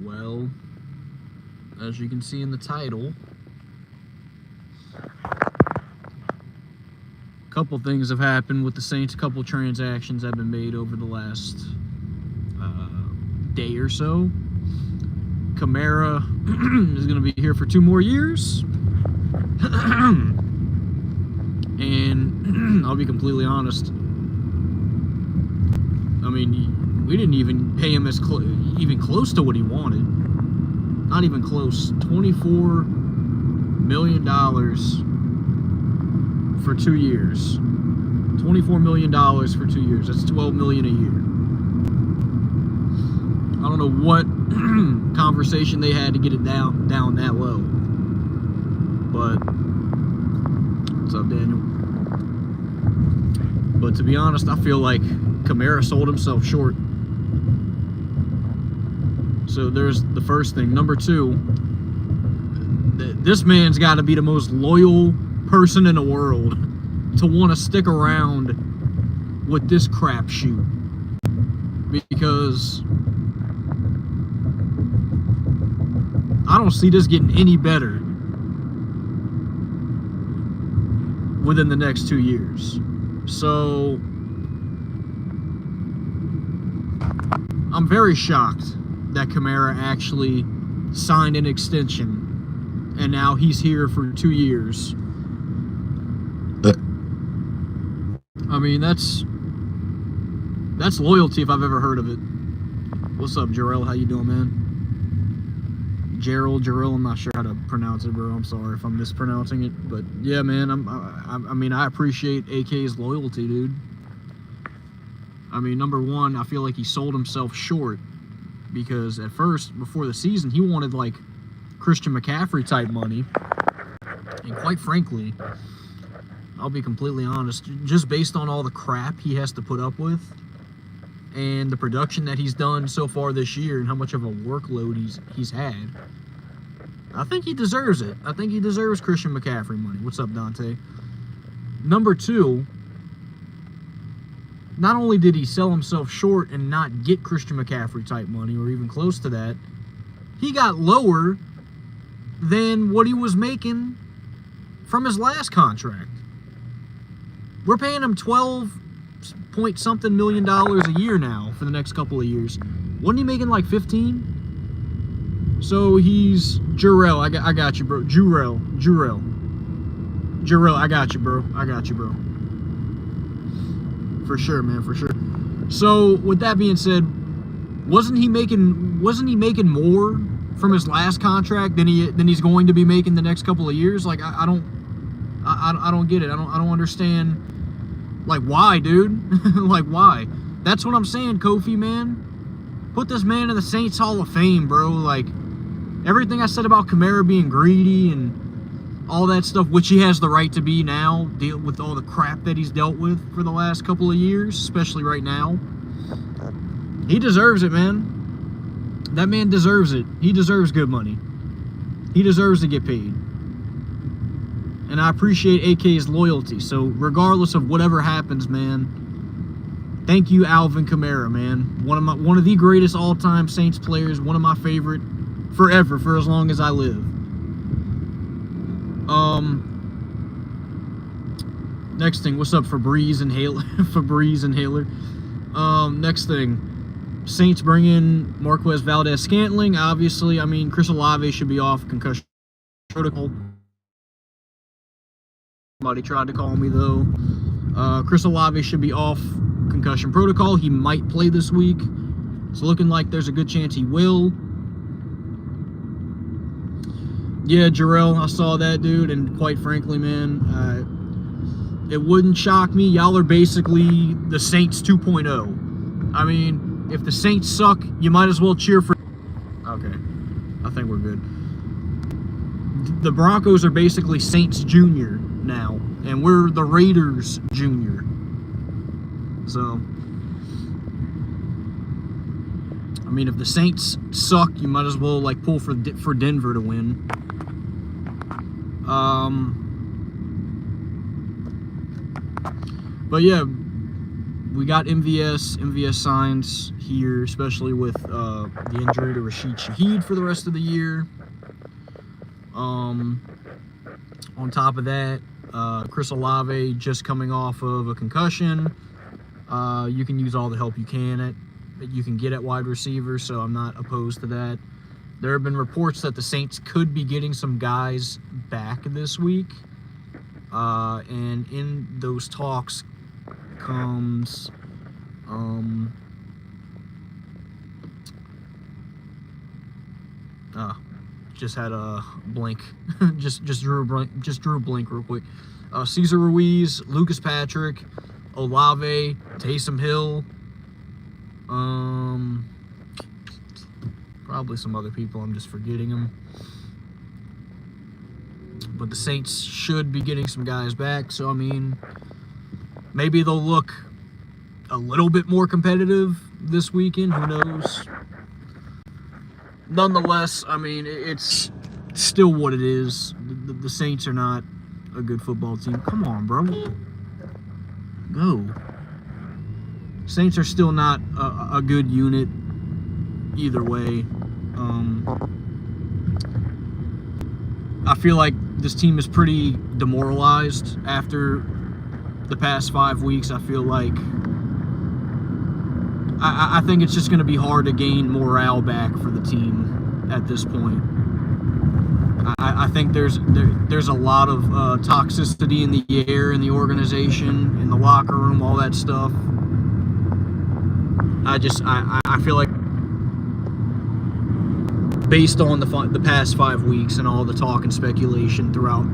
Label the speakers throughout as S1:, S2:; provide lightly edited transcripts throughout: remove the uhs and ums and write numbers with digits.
S1: Well, as you can see in the title, a couple things have happened with the Saints. A couple transactions have been made over the last day or so. Kamara is going to be here for 2 more years. And I'll be completely honest. I mean, we didn't even pay him even close to what he wanted. Not even close. $24 million for 2 years. $24 million for 2 years. That's $12 million a year. I don't know what conversation they had to get it down that low. But what's up, Daniel? But to be honest, I feel like Kamara sold himself short. So there's the first thing. Number 2, this man's got to be the most loyal person in the world to want to stick around with this crapshoot, because I don't see this getting any better within the next 2 years. So I'm very shocked that Kamara actually signed an extension and now he's here for 2 years. I mean, that's loyalty if I've ever heard of it. What's up, Jarrell? How you doing, man? Jarrell, I'm not sure how to pronounce it, bro. I'm sorry if I'm mispronouncing it, but yeah, man, I mean, I appreciate AK's loyalty, dude. I mean, number 1, I feel like he sold himself short, because at first, before the season, he wanted like Christian McCaffrey type money, and quite frankly, I'll be completely honest, just based on all the crap he has to put up with and the production that he's done so far this year and how much of a workload he's had, I think he deserves it. I think he deserves Christian McCaffrey money. What's up, Dante? Number 2, not only did he sell himself short and not get Christian McCaffrey type money or even close to that, he got lower than what he was making from his last contract. We're paying him 12-point-something million a year now for the next couple of years. Wasn't he making like 15? So he's Jarrell. I got you, bro. Jarrell, I got you, bro. For sure, man, for sure. So with that being said, wasn't he making more from his last contract than he's going to be making the next couple of years? Like I don't get it. I don't understand. Like, why, dude? Like, why? That's what I'm saying, Kofi, man. Put this man in the Saints Hall of Fame, bro. Like, everything I said about Kamara being greedy and all that stuff, which he has the right to be now, deal with all the crap that he's dealt with for the last couple of years, especially right now. He deserves it, man. That man deserves it. He deserves good money. He deserves to get paid. And I appreciate AK's loyalty. So regardless of whatever happens, man, thank you, Alvin Kamara, man. One of the greatest all-time Saints players. One of my favorite forever, for as long as I live. Next thing, what's up, Febreze and Haler? Next thing, Saints bring in Marquez Valdes-Scantling. Obviously, I mean, Chris Olave should be off concussion protocol. Somebody tried to call me, though. Chris Olave should be off concussion protocol. He might play this week. It's looking like there's a good chance he will. Yeah, Jarrell, I saw that, dude, and quite frankly, man, it wouldn't shock me. Y'all are basically the Saints 2.0. I mean, if the Saints suck, you might as well cheer for... Okay, I think we're good. The Broncos are basically Saints Junior now, and we're the Raiders Junior. So, I mean, if the Saints suck, you might as well like pull for Denver to win. But yeah, we got MVS signs here, especially with the injury to Rashid Shaheed for the rest of the year. On top of that, Chris Olave just coming off of a concussion. You can use all the help you can get at wide receiver, so I'm not opposed to that. There have been reports that the Saints could be getting some guys back this week, and in those talks comes just had a blink. just drew a blink real quick. Cesar Ruiz, Lucas Patrick, Olave, Taysom Hill, probably some other people. I'm just forgetting them. But the Saints should be getting some guys back, so I mean, maybe they'll look a little bit more competitive this weekend. Who knows? Nonetheless, I mean, it's still what it is. The Saints are not a good football team. Come on, bro. Go. Saints are still not a good unit either way. I feel like this team is pretty demoralized after the past 5 weeks. I feel like I think it's just going to be hard to gain morale back for the team at this point. I think there's a lot of toxicity in the air, in the organization, in the locker room, all that stuff. I feel like based on the past 5 weeks and all the talk and speculation throughout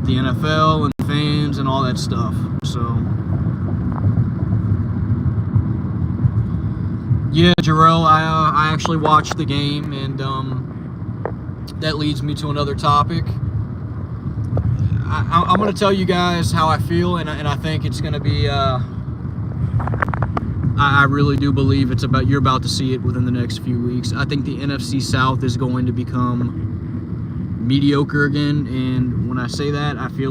S1: the NFL and fans and all that stuff. So, yeah, Jarrell, I actually watched the game, and that leads me to another topic. I'm going to tell you guys how I feel, and I think it's going to be, I really do believe you're about to see it within the next few weeks. I think the NFC South is going to become mediocre again, and when I say that, I feel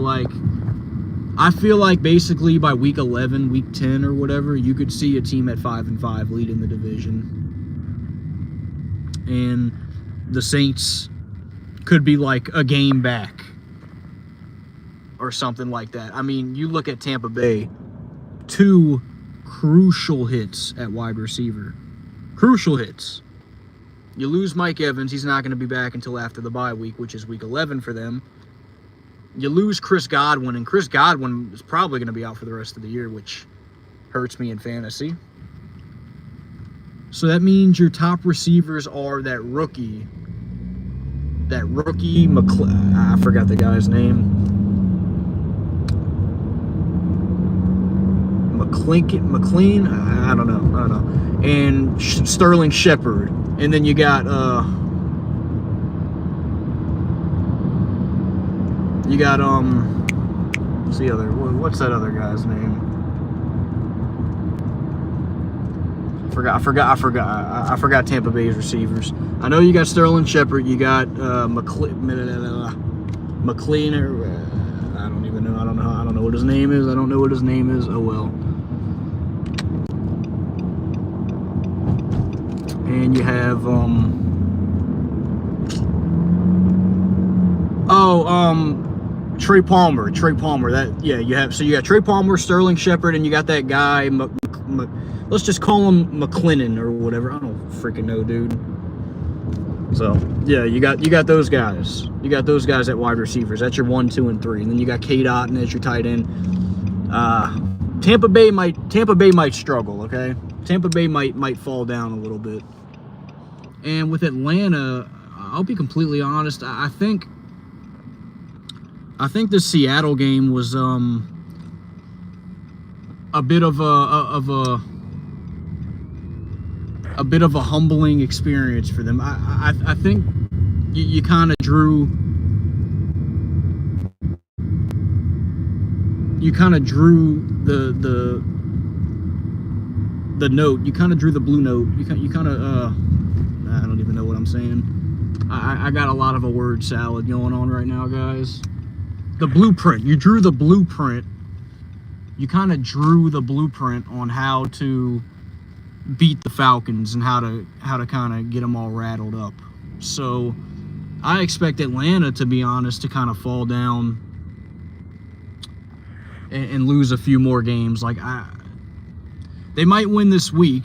S1: like basically by week 11, week 10 or whatever, you could see a team at 5-5 leading the division. And the Saints could be like a game back or something like that. I mean, you look at Tampa Bay, 2 crucial hits at wide receiver. Crucial hits. You lose Mike Evans, he's not going to be back until after the bye week, which is week 11 for them. You lose Chris Godwin, and Chris Godwin is probably going to be out for the rest of the year, which hurts me in fantasy. So that means your top receivers are that rookie, I forgot the guy's name. McLean? I don't know. And Sterling Shepard. And then you got what's that other guy's name? I forgot Tampa Bay's receivers. I know you got Sterling Shepard, you got McLean, or I don't even know. I don't know what his name is. Oh well. And you have Trey Palmer. You got Trey Palmer, Sterling Shepard, and you got that guy, let's just call him McLennan or whatever. I don't freaking know, dude. So yeah, you got those guys. You got those guys at wide receivers. That's your 1, 2, and 3. And then you got K-Dot and as your tight end. Tampa Bay might struggle. Okay, Tampa Bay might fall down a little bit. And with Atlanta, I'll be completely honest. I think the Seattle game was a bit of a humbling experience for them. I think you kind of drew the note. You kind of drew the blue note. You kind of I don't even know what I'm saying. I got a lot of a word salad going on right now, guys. The blueprint. You drew the blueprint you kind of drew the blueprint on how to beat the Falcons and how to kind of get them all rattled up. So I expect Atlanta, to be honest, to kind of fall down and lose a few more games. Like, they might win this week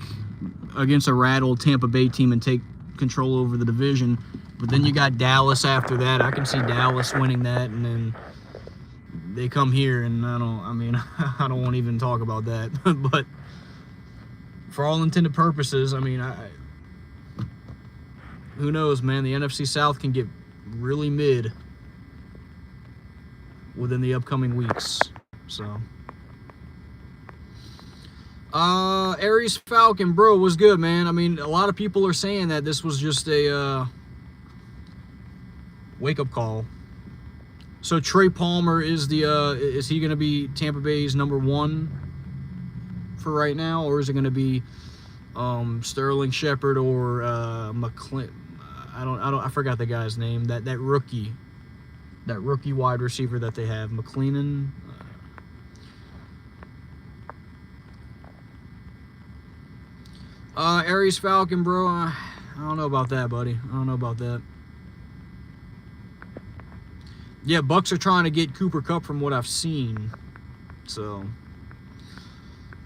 S1: against a rattled Tampa Bay team and take control over the division, but then you got Dallas after that. I can see Dallas winning that, and then they come here, and I don't want to even talk about that. But for all intended purposes, I mean, who knows, man? The NFC South can get really mid within the upcoming weeks. So, Aries Falcon, bro, was good, man. I mean, a lot of people are saying that this was just a wake-up call. So Trey Palmer is he going to be Tampa Bay's #1 for right now, or is it going to be Sterling Shepard or McClin? I forgot the guy's name. That rookie wide receiver that they have, McClellan. Aries Falcon, bro. I don't know about that, buddy. I don't know about that. Yeah, Bucks are trying to get Cooper Kupp from what I've seen. So,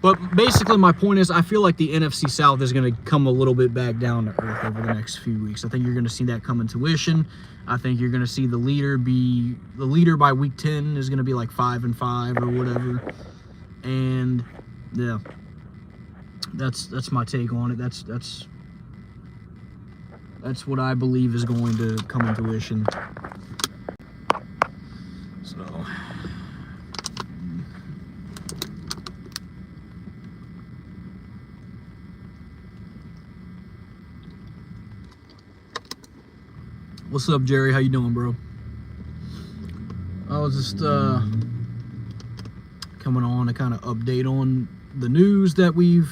S1: but basically my point is I feel like the NFC South is going to come a little bit back down to earth over the next few weeks. I think you're going to see that come into fruition. I think you're going to see the leader by week 10 is going to be like 5-5 or whatever. And yeah, that's my take on it. That's what I believe is going to come into fruition. So, what's up, Jerry? How you doing, bro? I was just coming on to kind of update on the news that we've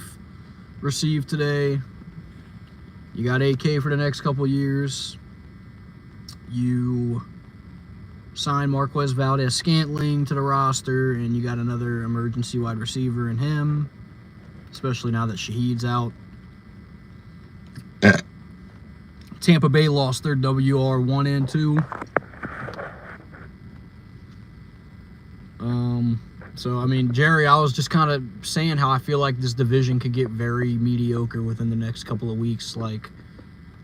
S1: received today. You got AK for the next couple years. You signed Marquez Valdez-Scantling to the roster, and you got another emergency wide receiver in him, especially now that Shaheed's out. Tampa Bay lost their WR1 and 2. So, I mean, Jerry, I was just kind of saying how I feel like this division could get very mediocre within the next couple of weeks. Like,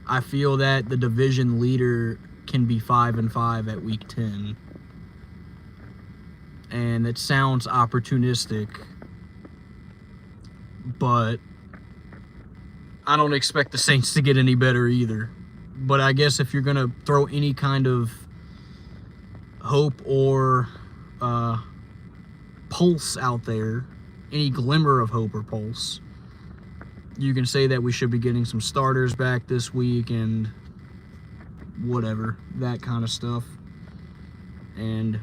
S1: I feel that the division leader can be 5-5 at week 10. And it sounds opportunistic, but I don't expect the Saints to get any better either. But I guess if you're going to throw any kind of hope or pulse out there, any glimmer of hope or pulse, you can say that we should be getting some starters back this week and whatever, that kind of stuff. And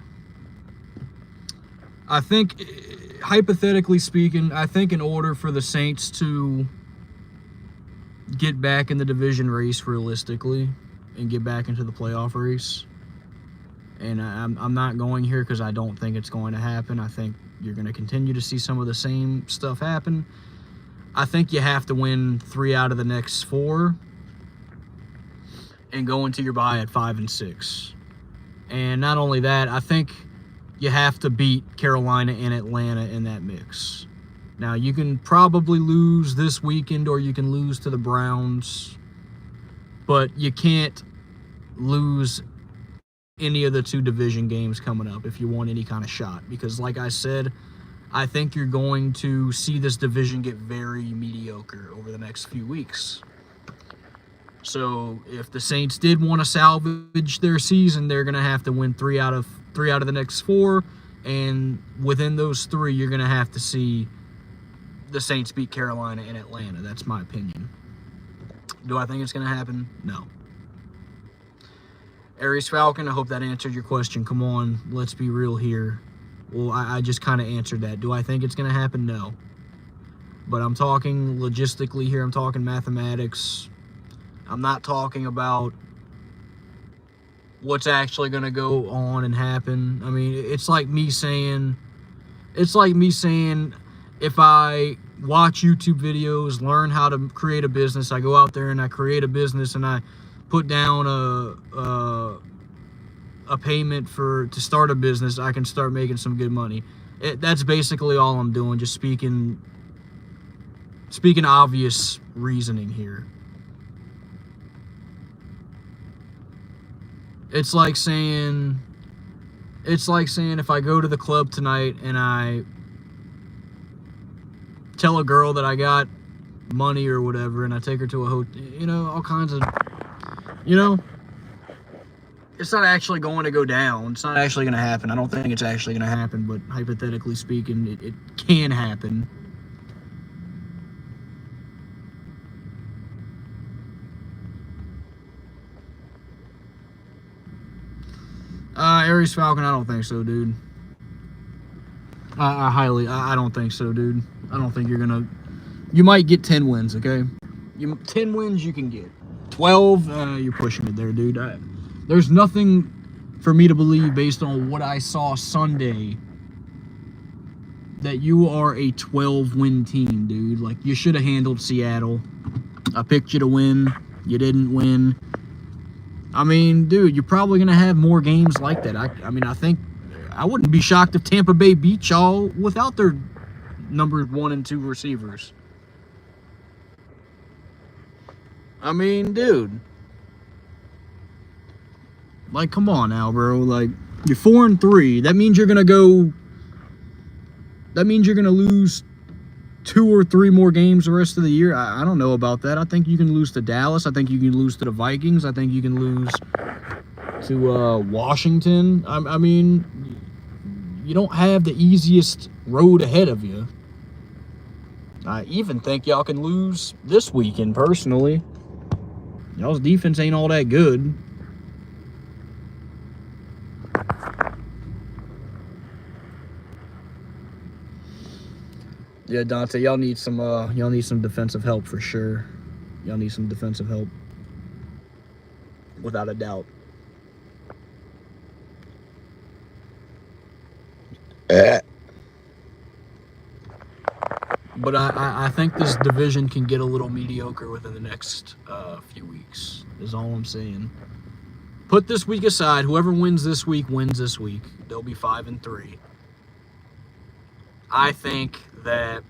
S1: I think, hypothetically speaking, I think in order for the Saints to get back in the division race realistically and get back into the playoff race, and I'm not going here because I don't think it's going to happen. I think you're going to continue to see some of the same stuff happen. I think you have to win 3 out of the next 4 and go into your bye at 5-6. And not only that, I think you have to beat Carolina and Atlanta in that mix. Now, you can probably lose this weekend or you can lose to the Browns, but you can't lose any of the 2 division games coming up if you want any kind of shot. Because like I said, I think you're going to see this division get very mediocre over the next few weeks. So if the Saints did want to salvage their season, they're going to have to win 3 out of the next 4. And within those 3, you're going to have to see the Saints beat Carolina and Atlanta. That's my opinion. Do I think it's going to happen? No. Aries Falcon, I hope that answered your question. Come on, let's be real here. Well, I just kind of answered that. Do I think it's going to happen? No. But I'm talking logistically here. I'm talking mathematics. I'm not talking about what's actually going to go on and happen. I mean, it's like me saying, It's like me saying, if I watch YouTube videos, learn how to create a business, I go out there and I create a business and I put down a payment to start a business, I can start making some good money. That's basically all I'm doing, just speaking obvious reasoning here. It's like saying if I go to the club tonight and I tell a girl that I got money or whatever and I take her to a hotel, you know, all kinds of, you know, it's not actually going to go down. It's not actually going to happen. I don't think it's actually going to happen, but hypothetically speaking, it can happen. Aries Falcon, I don't think so, dude. I don't think so, dude. I don't think you might get 10 wins, okay? 10 wins you can get. 12, you're pushing it there, dude. There's nothing for me to believe based on what I saw Sunday that you are a 12-win team, dude. Like, you should have handled Seattle. I picked you to win. You didn't win. I mean, dude, you're probably going to have more games like that. I think I wouldn't be shocked if Tampa Bay beat y'all without their number 1 and 2 receivers. I mean, dude. Like, come on now, bro. Like, you're 4-3. That means you're going to lose 2 or 3 more games the rest of the year. I don't know about that. I think you can lose to Dallas. I think you can lose to the Vikings. I think you can lose to Washington. I mean, you don't have the easiest road ahead of you. I even think y'all can lose this weekend, personally. Y'all's defense ain't all that good. Yeah, Dante, y'all need some defensive help for sure. Y'all need some defensive help. Without a doubt. But I think this division can get a little mediocre within the next few weeks, is all I'm saying. Put this week aside. Whoever wins this week wins this week. They'll be 5-3. I think that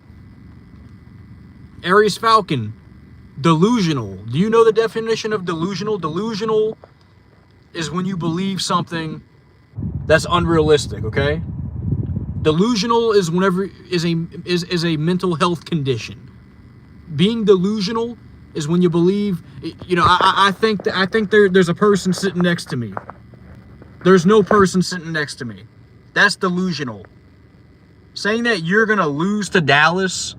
S1: Aries Falcon, delusional. Do you know the definition of delusional? Delusional is when you believe something that's unrealistic, okay? Delusional is is a mental health condition. Being delusional is when you believe, you know, I think there's a person sitting next to me. There's no person sitting next to me. That's delusional. Saying that you're going to lose to Dallas,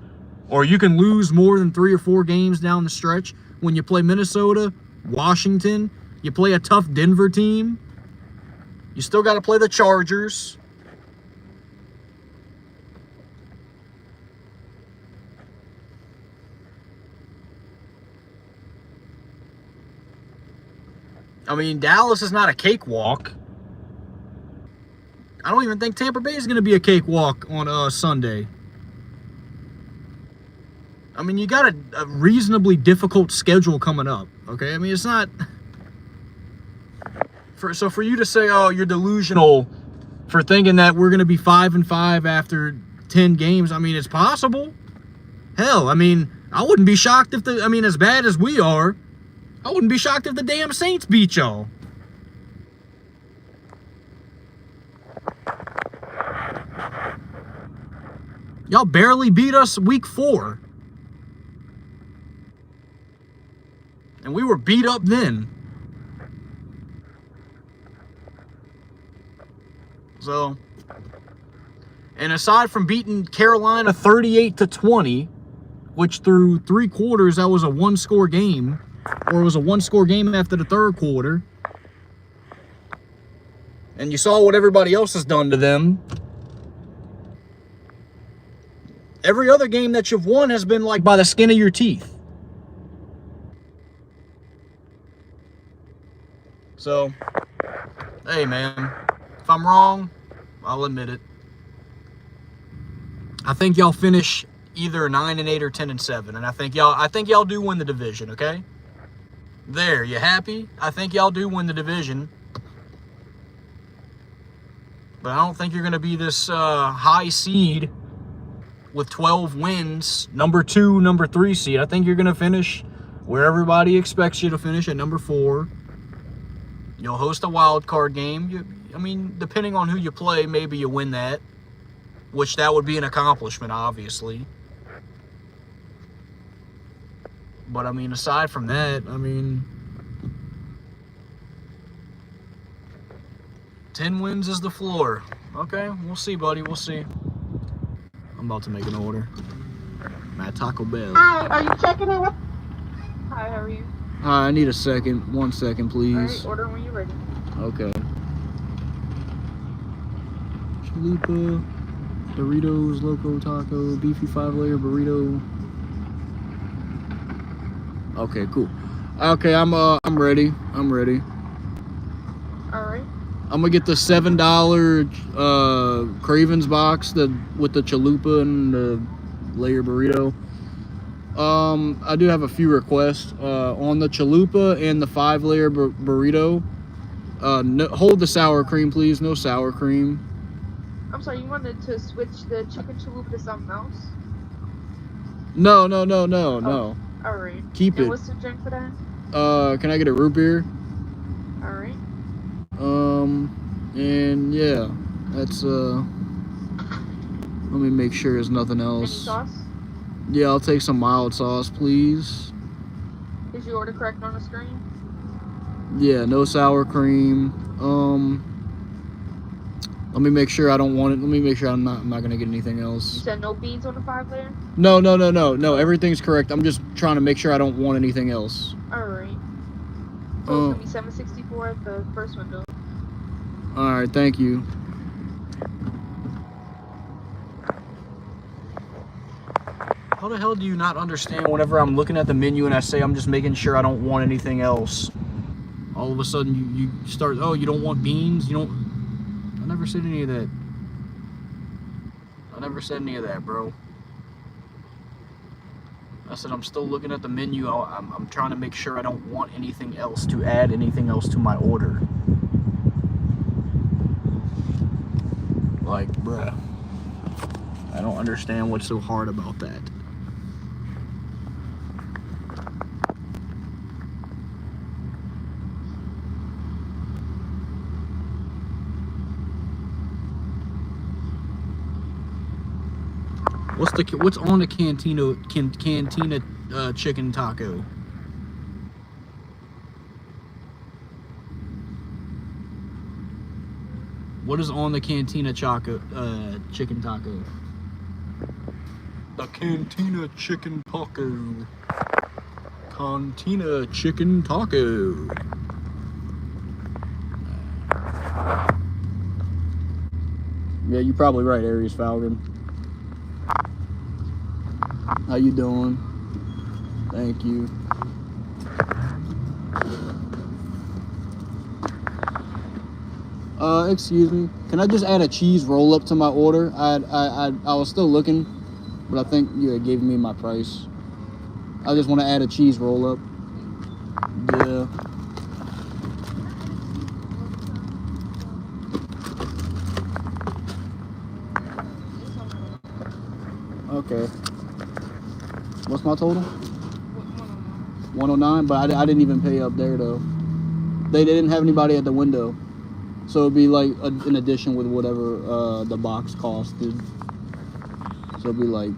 S1: or you can lose more than 3 or 4 games down the stretch when you play Minnesota, Washington, you play a tough Denver team, you still got to play the Chargers. I mean, Dallas is not a cakewalk. I don't even think Tampa Bay is going to be a cakewalk on Sunday. I mean, you got a reasonably difficult schedule coming up, okay? I mean, it's not... So for you to say, oh, you're delusional for thinking that we're going to be 5-5 after 10 games, I mean, it's possible. Hell, I mean, I wouldn't be shocked if as bad as we are, I wouldn't be shocked if the damn Saints beat y'all. Y'all barely beat us week 4. And we were beat up then. So, and aside from beating Carolina 38-20, which through 3 quarters, that was a 1-score game, or it was a 1-score game after the 3rd quarter. And you saw what everybody else has done to them. Every other game that you've won has been like by the skin of your teeth. So, hey man, if I'm wrong, I'll admit it. I think y'all finish either 9-8 or 10-7, and I think y'all do win the division. Okay. There, you happy? I think y'all do win the division. But I don't think you're going to be this high seed with 12 wins, number 2, number 3 seed. I think you're going to finish where everybody expects you to finish, at number 4. You'll host a wild card game. I mean, depending on who you play, maybe you win that, which that would be an accomplishment, obviously. But, I mean, aside from that, I mean, 10 wins is the floor. Okay, we'll see, buddy. We'll see. I'm about to make an order. I'm at Taco Bell.
S2: Hi, are you checking in? Hi, how are you?
S1: I need a second. 1 second, please.
S2: All right, order when you're ready.
S1: Okay. Chalupa, Doritos, Loco Taco, beefy 5-layer burrito. Okay, cool. Okay, I'm ready. I'm ready.
S2: All right.
S1: I'm gonna get the $7 Cravens box with the chalupa and the layer burrito. I do have a few requests on the chalupa and the 5-layer burrito. No, hold the sour cream, please. No sour cream.
S2: I'm sorry, you wanted to switch the chicken chalupa to something else?
S1: No.
S2: All right.
S1: Keep
S2: and
S1: it.
S2: What's the drink for that?
S1: Can I get a root beer?
S2: All right.
S1: And yeah, that's let me make sure there's nothing
S2: Any
S1: else.
S2: sauce?
S1: Yeah, I'll take some mild sauce, please.
S2: Is your order correct on the screen?
S1: Yeah, no sour cream. Let me make sure I don't want it. Let me make sure I'm not gonna get anything
S2: You
S1: else.
S2: said no beans on the 5-layer?
S1: No. Everything's correct. I'm just trying to make sure I don't want anything else.
S2: All right. So it's gonna be $7.64 at the first window.
S1: All right, thank you. How the hell do you not understand whenever I'm looking at the menu and I say I'm just making sure I don't want anything else? All of a sudden you start, oh, you don't want beans? You don't... I never said any of that. I never said any of that, bro. I said I'm still looking at the menu. I'm trying to make sure I don't want anything else, to add anything else to my order. Like, bruh. I don't understand what's so hard about that. What's on the cantina chicken taco? What is on the cantina chicken taco? The cantina chicken taco. Cantina chicken taco. Yeah, you're probably right, Aries Falcon. How you doing? Thank you. Excuse me. Can I just add a cheese roll up to my order? I was still looking, but I think you had given me my price. I just want to add a cheese roll up. Yeah. Okay. What's my total? 109, but I didn't even pay up there though. They didn't have anybody at the window, so it'd be like an addition with whatever the box costed. So it'd be like.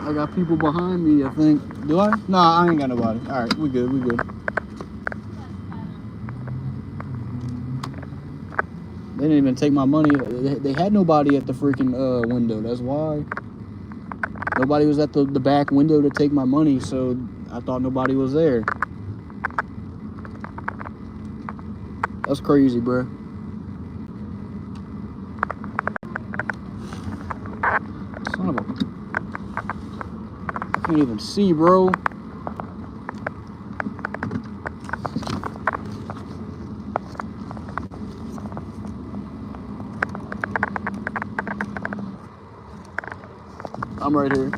S1: I got people behind me, I think. Do I? Nah, I ain't got nobody. All right, we good. They didn't even take my money. They had nobody at the freaking window. That's why. Nobody was at the back window to take my money, so I thought nobody was there.
S3: That's crazy, bro. Son of a... I can't even see, bro. I'm right here.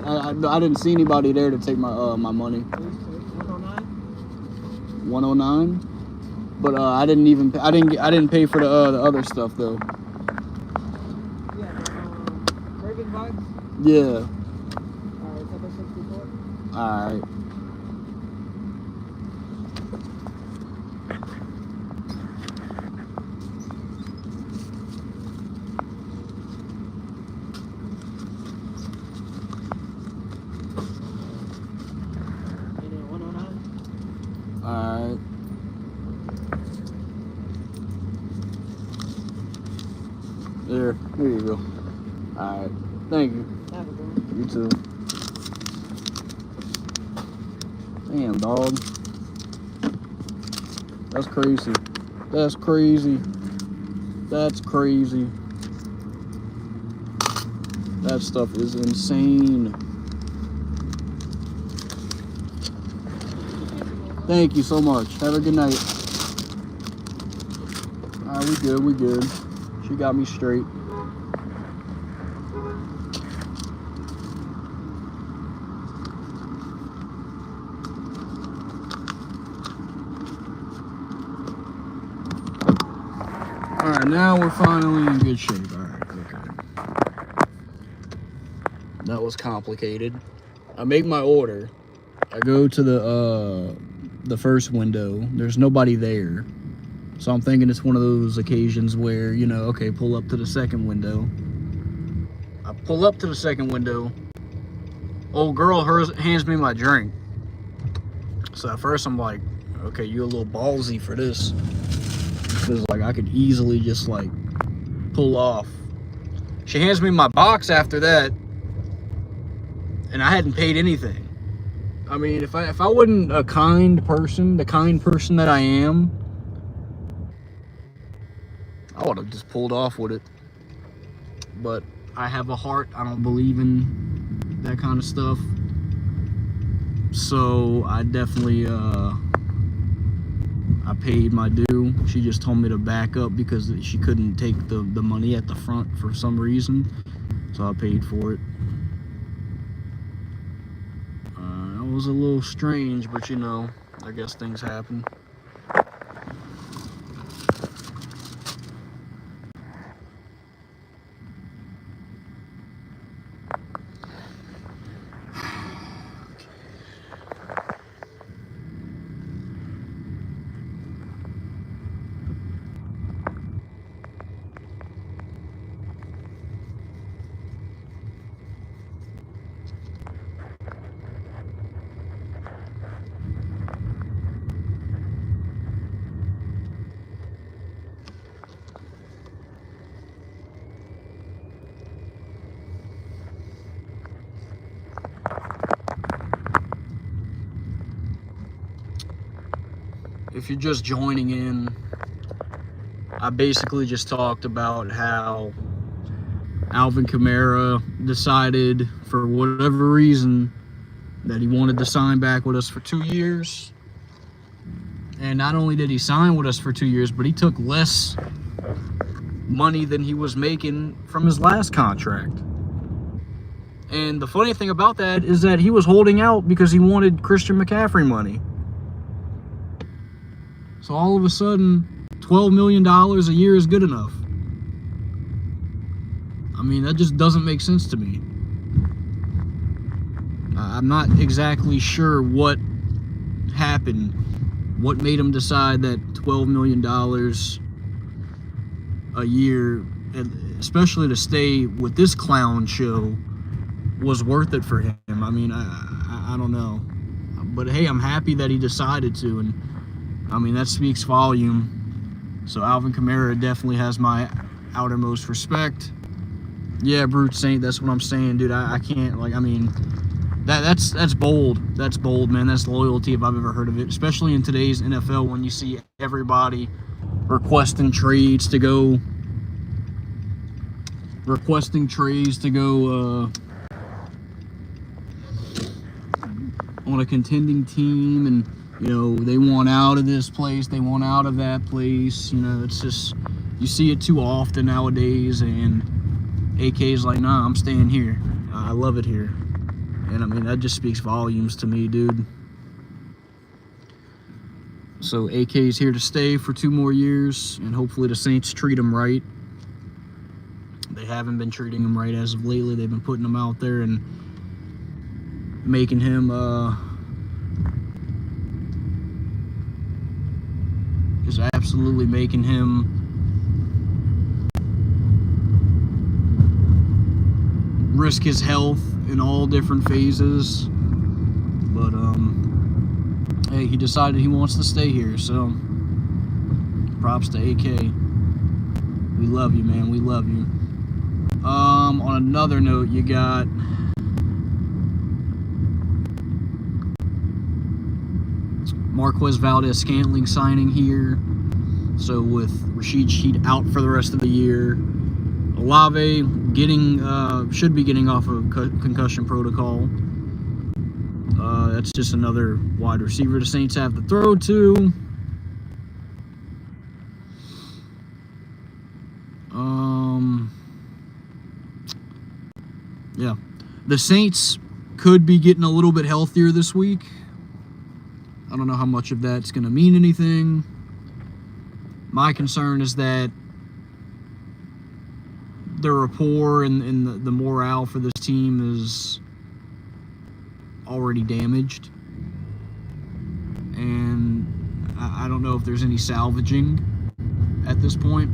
S3: I didn't see anybody there to take my my money. 109. 109. But I didn't pay for the other stuff though.
S4: Yeah, Bergen Vibes.
S3: Yeah.
S4: Alright, 764.
S3: Alright.
S4: And then 109.
S3: Alright. There you go. Alright. Thank you.
S4: Have a good one.
S3: You too. Damn, dog. That's crazy. That's crazy. That's crazy. That stuff is insane. Thank you so much. Have a good night. Alright, we good, we good. She got me straight. Alright, now we're finally in good shape. Alright, okay. That was complicated. I make my order. I go to the first window. There's nobody there. So I'm thinking it's one of those occasions where, you know, okay, pull up to the second window. I pull up to the second window. Old girl hands me my drink. So at first I'm like, okay, you're a little ballsy for this. Because, like, I could easily just, like, pull off. She hands me my box after that. And I hadn't paid anything. I mean, if I wasn't a kind person, the kind person that I am, I would have just pulled off with it. But I have a heart. I don't believe in that kind of stuff. So I definitely, I paid my due. She just told me to back up because she couldn't take the money at the front for some reason. So I paid for it. It was a little strange, but you know, I guess things happen. If you're just joining in, I basically just talked about how Alvin Kamara decided, for whatever reason, that he wanted to sign back with us for 2 years. And not only did he sign with us for 2 years, but he took less money than he was making from his last contract. And the funny thing about that is that he was holding out because he wanted Christian McCaffrey money. So all of a sudden, $12 million a year is good enough. I mean, that just doesn't make sense to me. I'm not exactly sure what happened, what made him decide that $12 million a year, especially to stay with this clown show, was worth it for him. I mean, I don't know. But hey, I'm happy that he decided to, and I mean, that speaks volume. So Alvin Kamara definitely has my outermost respect. Yeah, Brute Saint, that's what I'm saying, dude. I can't, like, I mean,
S1: That's bold. That's bold, man. That's loyalty if I've ever heard of it. Especially in today's NFL, when you see everybody requesting trades to go on a contending team, and you know they want out of this place, they want out of that place. You know, it's just, you see it too often nowadays, and AK's like, nah, I'm staying here. I love it here. And I mean, that just speaks volumes to me, dude. So AK's here to stay for 2 more years, and hopefully the Saints treat him right. They haven't been treating him right as of lately. They've been putting him out there and making him just absolutely making him risk his health in all different phases. But hey, he decided he wants to stay here, so props to AK. We love you, man. We love you. On another note, you got Marquez Valdes-Scantling signing here. So with Rashid Shaheed out for the rest of the year, Olave should be getting off of concussion protocol. That's just another wide receiver the Saints have to throw to. Yeah, the Saints could be getting a little bit healthier this week. I don't know how much of that's going to mean anything. My concern is that the rapport and the morale for this team is already damaged. And I don't know if there's any salvaging at this point.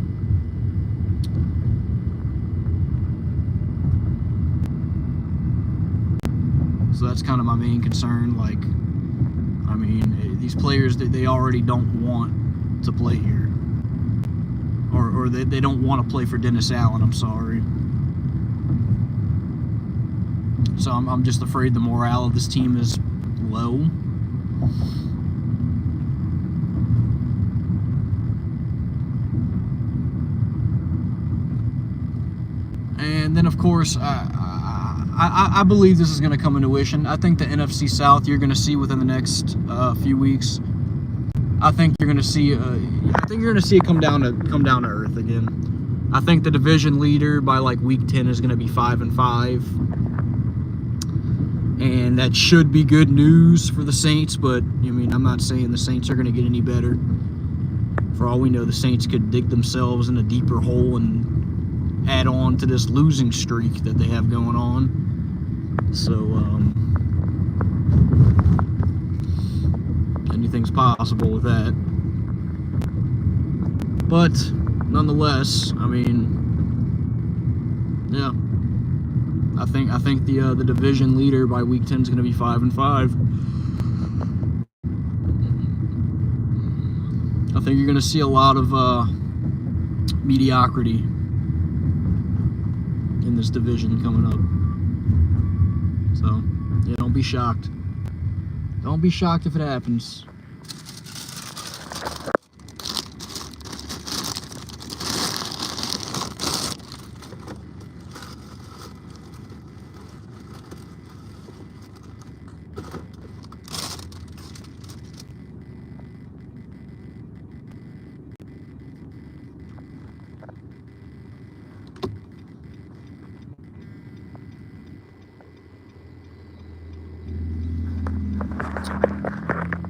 S1: So that's kind of my main concern. Like, I mean, these players, they already don't want to play here. Or they don't want to play for Dennis Allen, I'm sorry. So I'm just afraid the morale of this team is low. And then, of course, I believe this is going to come into fruition. I think the NFC South you're going to see within the next few weeks. I think you're going to see. It come down to earth again. I think the division leader by like week 10 is going to be 5-5, and that should be good news for the Saints. But I mean, I'm not saying the Saints are going to get any better. For all we know, the Saints could dig themselves in a deeper hole and add on to this losing streak that they have going on. So anything's possible with that. But nonetheless, I mean, yeah, I think the division leader by week 10 is going to be 5-5. I think you're going to see a lot of mediocrity in this division coming up. So, yeah, don't be shocked. Don't be shocked if it happens.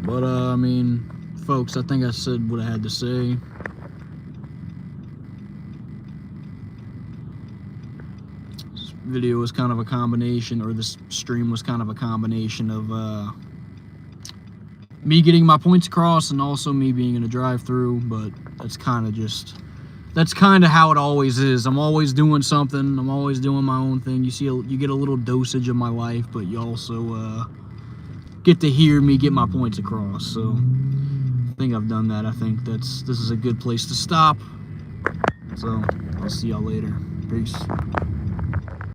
S1: But, I mean, folks, I think I said what I had to say. This video was kind of a combination, or this stream was kind of a combination of me getting my points across and also me being in a drive-thru, but that's kind of how it always is. I'm always doing something. I'm always doing my own thing. You get a little dosage of my life, but you also get to hear me get my points across. So I think I've done that. I think this is a good place to stop. So I'll see y'all later. Peace.